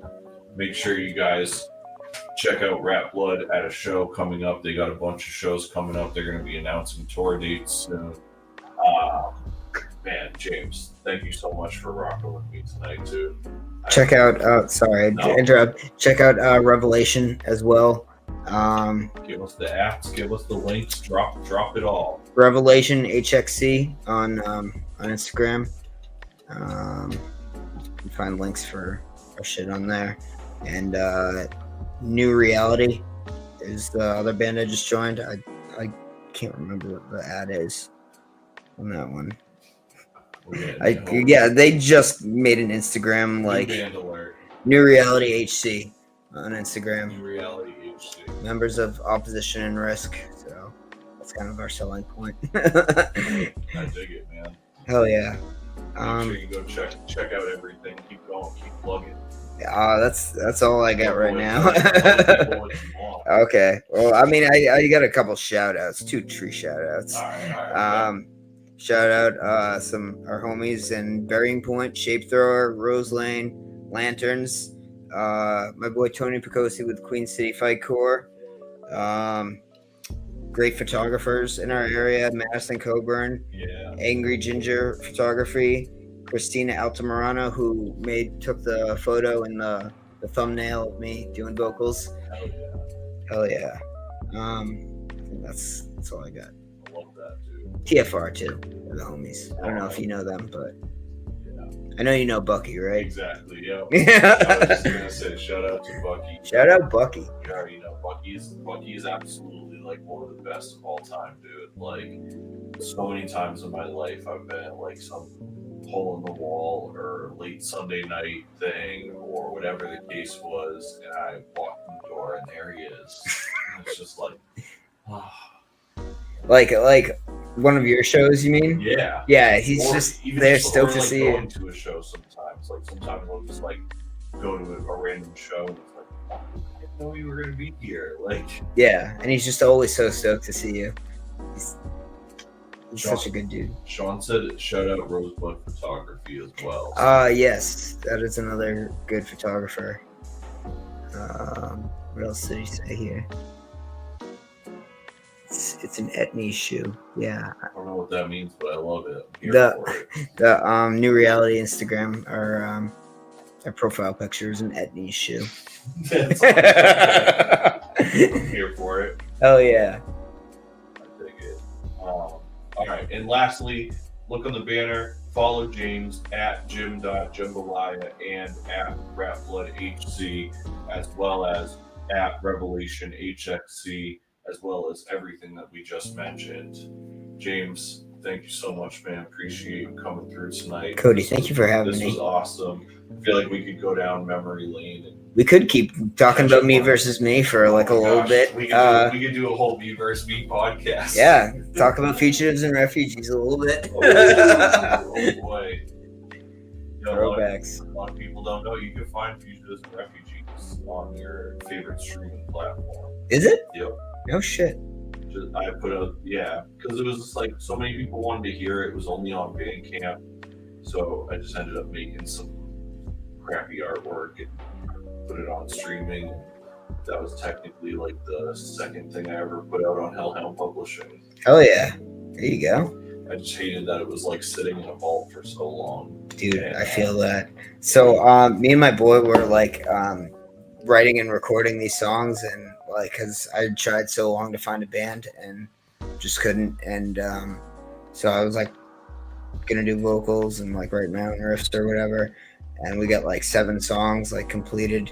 Make sure you guys check out Ratblood at a show coming up. They got a bunch of shows coming up. They're going to be announcing tour dates soon. Man, James, thank you so much for rocking with me tonight, too. Check out, sorry to interrupt. Check out Revelation as well. Give us the apps, give us the links, drop it all. Revelation HXC on Instagram. You can find links for our shit on there. And New Reality is the other band I just joined. I can't remember what the ad is on that one. Yeah, they just made an Instagram like band alert. New Reality HC on Instagram. New Reality HC. Members of Opposition and Risk. So that's kind of our selling point. I dig it, man. Hell yeah. Make sure you go check out everything. Keep going, keep plugging. That's all I got right now. Okay. Well, I mean, I got a couple shout outs, 2 tree shout outs. All right. Shout out our homies in Burying Point, Shape Thrower, Rose Lane, Lanterns, my boy Tony Picosi with Queen City Fight Corps, great photographers in our area, Madison Coburn, Angry Ginger Photography, Christina Altamirano, who took the photo and the thumbnail of me doing vocals. Hell yeah. I think that's all I got. I love that, dude. TFR too, they're the homies. I don't know if you know them, but I know you know Bucky, right? Exactly, yeah. I was just gonna say shout out to Bucky. Shout out Bucky. You already know Bucky is absolutely like one of the best of all time, dude. Like so many times in my life I've been at like some hole in the wall or late Sunday night thing or whatever the case was, and I walked in the door and there he is. And it's just like like one of your shows, you mean? Yeah. Yeah, he's or just there stoked to see going you. to a show sometimes. Like sometimes I'll just like go to a random show and it's like, oh, I didn't know you were gonna be here. Like yeah, and he's just always so stoked to see you. He's such a good dude. Sean said shout out Rosebud Photography as well. Yes, that is another good photographer. What else did he say here? It's an Etnies shoe. Yeah. I don't know what that means, but I love it. I'm here for it. The New Reality Instagram or our profile picture is an Etnies shoe. I'm here for it. Oh yeah. I dig it. All right, and lastly, look on the banner. Follow James at jim.jambalaya and at ratbloodhc, as well as at Revelation HXC, as well as everything that we just mentioned. James, thank you so much, man. Appreciate you coming through tonight. Cody, thank you for having This me. was awesome. I feel like we could go down memory lane. And We could keep talking about me versus me for like a little bit. We could do a whole me versus me podcast. Yeah, talk about fugitives and refugees a little bit. Oh boy. You know, Throwbacks. A lot of people don't know you can find fugitives and refugees on your favorite streaming platform. Is it? Yep. No shit. I put out, because it was just like so many people wanted to hear it. It was only on Bandcamp, so I just ended up making some crappy artwork and put it on streaming. That was technically like the second thing I ever put out on Hellhound Publishing. Oh yeah, there you go. I just hated that it was like sitting in a vault for so long. Dude, I feel that. So me and my boy were like writing and recording these songs, and like because I tried so long to find a band and just couldn't, and so I was like gonna do vocals and like write my own riffs or whatever, and we got like 7 songs like completed,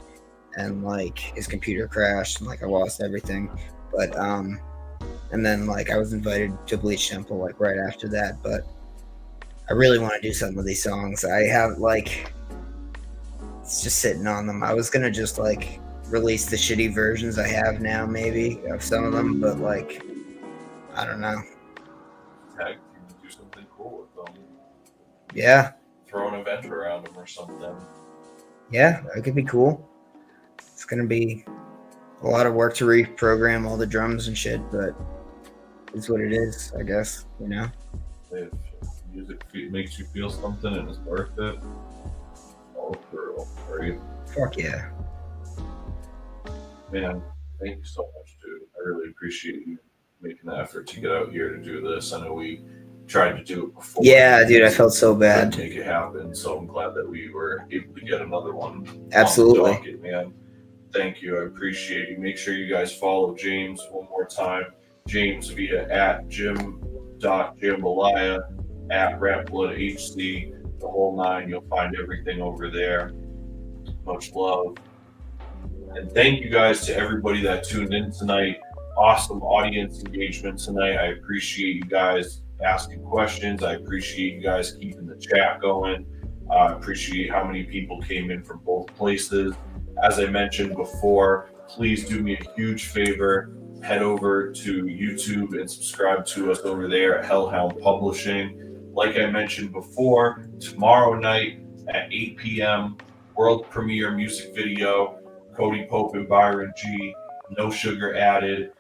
and like his computer crashed and like I lost everything, but and then like I was invited to Bleach Temple like right after that, but I really want to do something with these songs. I have like, it's just sitting on them. I was gonna just like release the shitty versions I have now maybe of some of them, but like I don't know. Tag team and do something cool with them. Yeah. Throw an event around them or something. Yeah, that could be cool. It's gonna be a lot of work to reprogram all the drums and shit, but it's what it is, I guess, you know? If music makes you feel something and it's worth it, all through, right? Fuck yeah. Man, thank you so much, dude. I really appreciate you making the effort to get out here to do this. I know we tried to do it before. Yeah, dude, I felt so bad. To make it happen, so I'm glad that we were able to get another one. Absolutely. On the docket, man. Thank you. I appreciate you. Make sure you guys follow James one more time. James via at jim.jambalaya, at ratbloodhc, the whole 9. You'll find everything over there. Much love. And thank you guys to everybody that tuned in tonight. Awesome audience engagement tonight. I appreciate you guys asking questions. I appreciate you guys keeping the chat going. I appreciate how many people came in from both places. As I mentioned before, please do me a huge favor. Head over to YouTube and subscribe to us over there at Hellhound Publishing. Like I mentioned before, tomorrow night at 8 p.m., world premiere music video, Cody Pope and Byron G, no sugar added.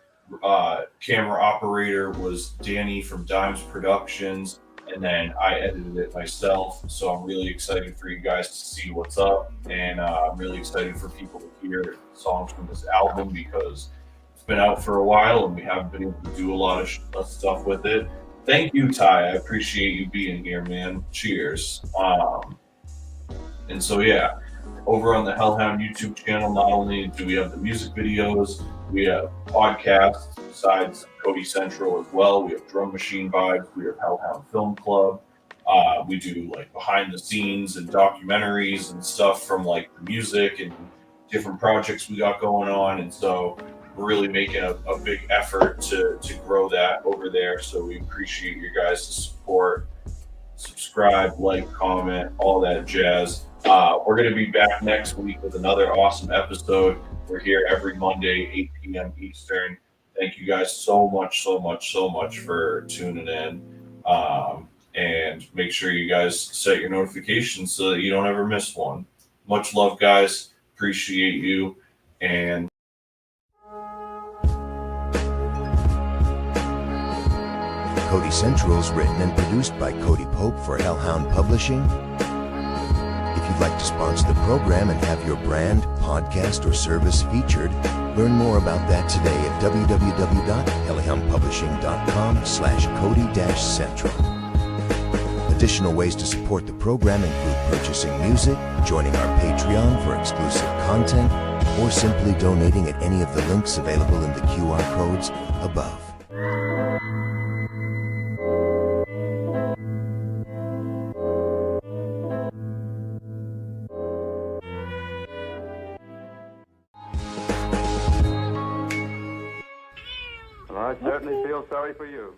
Camera operator was Danny from Dimes Productions, and then I edited it myself. So I'm really excited for you guys to see what's up, and I'm really excited for people to hear songs from this album because it's been out for a while and we haven't been able to do a lot of stuff with it. Thank you, Ty. I appreciate you being here, man. Cheers. And so yeah, over on the Hellhound YouTube channel, not only do we have the music videos, we have podcasts besides Cody Central as well. We have Drum Machine Vibes. We have Hellhound Film Club. We do like behind the scenes and documentaries and stuff from like the music and different projects we got going on. And so we're really making a big effort to grow that over there. So we appreciate your guys' support. Subscribe, like, comment, all that jazz. We're going to be back next week with another awesome episode. We're here every Monday, 8 p.m. Eastern. Thank you guys so much for tuning in. And make sure you guys set your notifications so that you don't ever miss one. Much love, guys. Appreciate you. And Cody Central is written and produced by Cody Pope for Hellhound Publishing. If you'd like to sponsor the program and have your brand, podcast, or service featured, learn more about that today at www.hellhoundpublishing.com/Cody-Central. Additional ways to support the program include purchasing music, joining our Patreon for exclusive content, or simply donating at any of the links available in the QR codes above. Well, I certainly feel sorry for you.